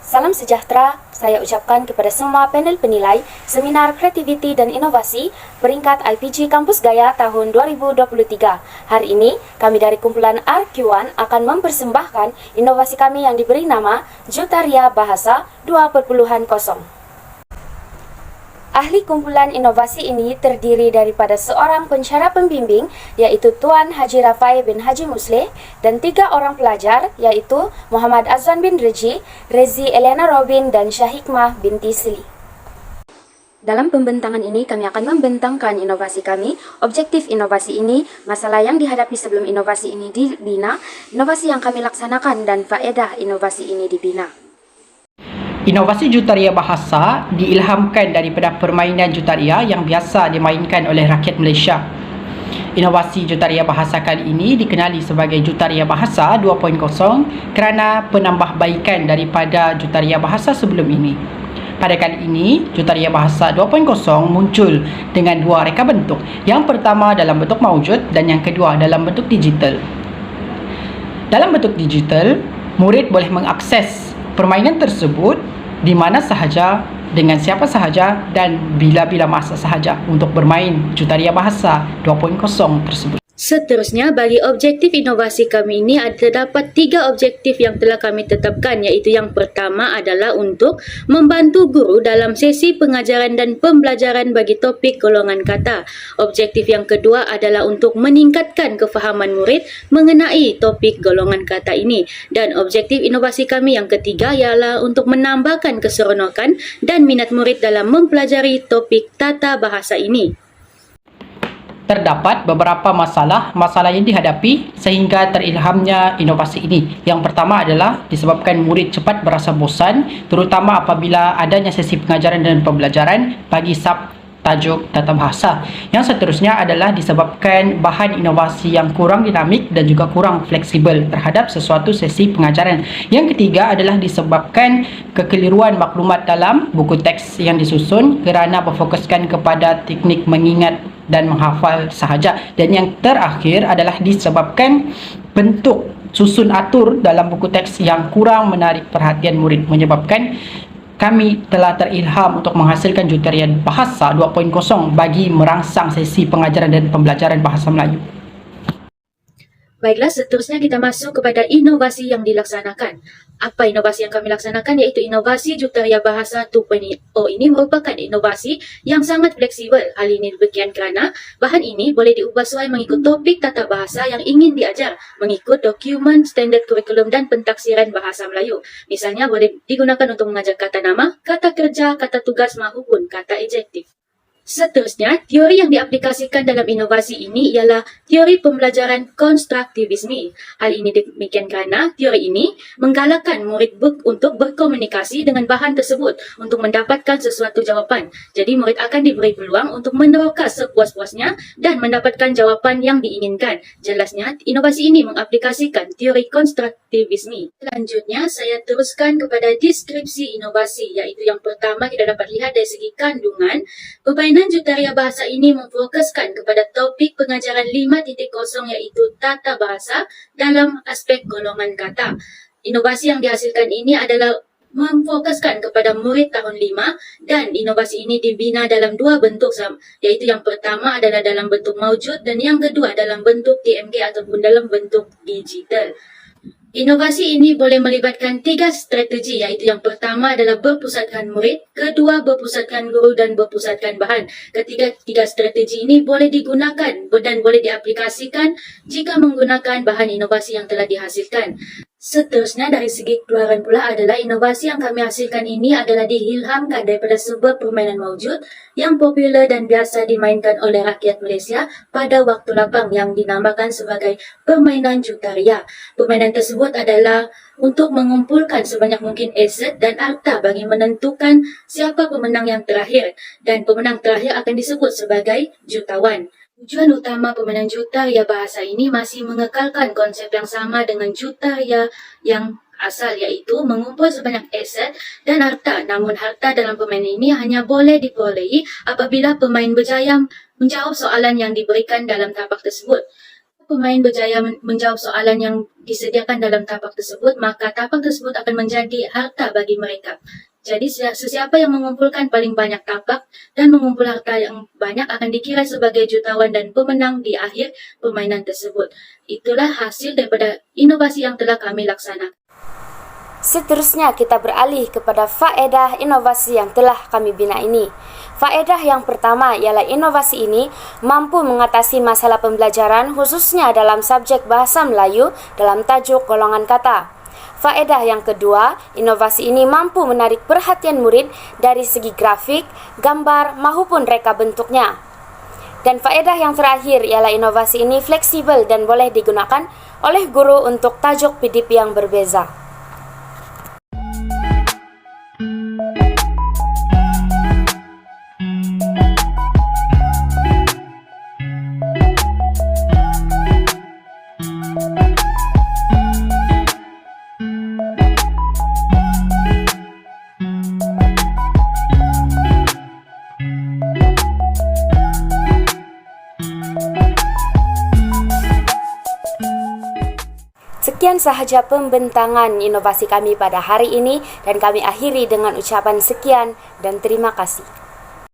Salam sejahtera, saya ucapkan kepada semua panel penilai Seminar Kreativiti dan Inovasi peringkat IPG Kampus Gaya tahun 2023. Hari ini, kami dari kumpulan RQ1 akan mempersembahkan inovasi kami yang diberi nama Jutaria Bahasa 2.0. Ahli kumpulan inovasi ini terdiri daripada seorang pencara pembimbing, yaitu Tuan Haji Rafai bin Haji Musleh, dan 3 orang pelajar, yaitu Muhammad Azwan bin Reji, Rezi Eliana Robin, dan Syahikmah binti Sili. Dalam pembentangan ini, kami akan membentangkan inovasi kami, objektif inovasi ini, masalah yang dihadapi sebelum inovasi ini dibina, inovasi yang kami laksanakan, dan faedah inovasi ini dibina. Inovasi Jutaria Bahasa diilhamkan daripada permainan Jutaria yang biasa dimainkan oleh rakyat Malaysia. Inovasi Jutaria Bahasa kali ini dikenali sebagai Jutaria Bahasa 2.0 kerana penambahbaikan daripada Jutaria Bahasa sebelum ini. Pada kali ini, Jutaria Bahasa 2.0 muncul dengan 2 reka bentuk. Yang pertama dalam bentuk maujud dan yang kedua dalam bentuk digital. Dalam bentuk digital, murid boleh mengakses permainan tersebut di mana sahaja, dengan siapa sahaja dan bila-bila masa sahaja untuk bermain Jutaria Bahasa 2.0 tersebut. Seterusnya, bagi objektif inovasi kami ini terdapat 3 objektif yang telah kami tetapkan, iaitu yang pertama adalah untuk membantu guru dalam sesi pengajaran dan pembelajaran bagi topik golongan kata. Objektif yang kedua adalah untuk meningkatkan kefahaman murid mengenai topik golongan kata ini. Dan objektif inovasi kami yang ketiga ialah untuk menambahkan keseronokan dan minat murid dalam mempelajari topik tata bahasa ini. Terdapat beberapa masalah yang dihadapi sehingga terilhamnya inovasi ini. Yang pertama adalah disebabkan murid cepat berasa bosan, terutama apabila adanya sesi pengajaran dan pembelajaran bagi tajuk tata bahasa. Yang seterusnya adalah disebabkan bahan inovasi yang kurang dinamik dan juga kurang fleksibel terhadap sesuatu sesi pengajaran. Yang ketiga adalah disebabkan kekeliruan maklumat dalam buku teks yang disusun kerana berfokuskan kepada teknik mengingat dan menghafal sahaja. Dan yang terakhir adalah disebabkan bentuk susun atur dalam buku teks yang kurang menarik perhatian murid, menyebabkan kami telah terilham untuk menghasilkan Jutaria Bahasa 2.0 bagi merangsang sesi pengajaran dan pembelajaran bahasa Melayu. Baiklah, seterusnya kita masuk kepada inovasi yang dilaksanakan. Apa inovasi yang kami laksanakan? Iaitu inovasi Jutaria Bahasa 2.0 ini merupakan inovasi yang sangat fleksibel. Hal ini demikian kerana bahan ini boleh diubah sesuai mengikut topik tata bahasa yang ingin diajar, mengikut dokumen standard kurikulum dan pentaksiran bahasa Melayu. Misalnya boleh digunakan untuk mengajar kata nama, kata kerja, kata tugas maupun kata adjektif. Seterusnya, teori yang diaplikasikan dalam inovasi ini ialah teori pembelajaran konstruktivisme. Hal ini demikian kerana teori ini menggalakkan murid untuk berkomunikasi dengan bahan tersebut untuk mendapatkan sesuatu jawapan. Jadi, murid akan diberi peluang untuk meneroka sepuas-puasnya dan mendapatkan jawapan yang diinginkan. Jelasnya, inovasi ini mengaplikasikan teori konstruktivisme. Selanjutnya, saya teruskan kepada deskripsi inovasi, iaitu yang pertama kita dapat lihat dari segi kandungan. Permainan Jutaria Bahasa ini memfokuskan kepada topik pengajaran 5.0 iaitu tata bahasa dalam aspek golongan kata. Inovasi yang dihasilkan ini adalah memfokuskan kepada murid tahun 5 dan inovasi ini dibina dalam 2 bentuk, iaitu yang pertama adalah dalam bentuk maujud dan yang kedua dalam bentuk TMG ataupun dalam bentuk digital. Inovasi ini boleh melibatkan 3 strategi, iaitu yang pertama adalah berpusatkan murid, kedua berpusatkan guru dan berpusatkan bahan. Ketiga strategi ini boleh digunakan dan boleh diaplikasikan jika menggunakan bahan inovasi yang telah dihasilkan. Seterusnya dari segi keluaran pula adalah inovasi yang kami hasilkan ini adalah diilhamkan daripada sebuah permainan maujud yang popular dan biasa dimainkan oleh rakyat Malaysia pada waktu lapang yang dinamakan sebagai permainan Jutaria. Permainan tersebut adalah untuk mengumpulkan sebanyak mungkin aset dan harta bagi menentukan siapa pemenang yang terakhir, dan pemenang terakhir akan disebut sebagai jutawan. Tujuan utama permainan Jutaria Bahasa ini masih mengekalkan konsep yang sama dengan Jutaria yang asal, iaitu mengumpul sebanyak aset dan harta. Namun harta dalam permainan ini hanya boleh diperolehi apabila pemain berjaya menjawab soalan yang diberikan dalam tapak tersebut. pemain berjaya menjawab soalan yang disediakan dalam tapak tersebut, maka tapak tersebut akan menjadi harta bagi mereka. Jadi sesiapa yang mengumpulkan paling banyak tapak dan mengumpul harta yang banyak akan dikira sebagai jutawan dan pemenang di akhir permainan tersebut. Itulah hasil daripada inovasi yang telah kami laksanakan. Seterusnya kita beralih kepada faedah inovasi yang telah kami bina ini. Faedah yang pertama ialah inovasi ini mampu mengatasi masalah pembelajaran khususnya dalam subjek bahasa Melayu dalam tajuk golongan kata. Faedah yang kedua, inovasi ini mampu menarik perhatian murid dari segi grafik, gambar maupun reka bentuknya. Dan faedah yang terakhir ialah inovasi ini fleksibel dan boleh digunakan oleh guru untuk tajuk PDP yang berbeza. Sekian sahaja pembentangan inovasi kami pada hari ini dan kami akhiri dengan ucapan sekian dan terima kasih.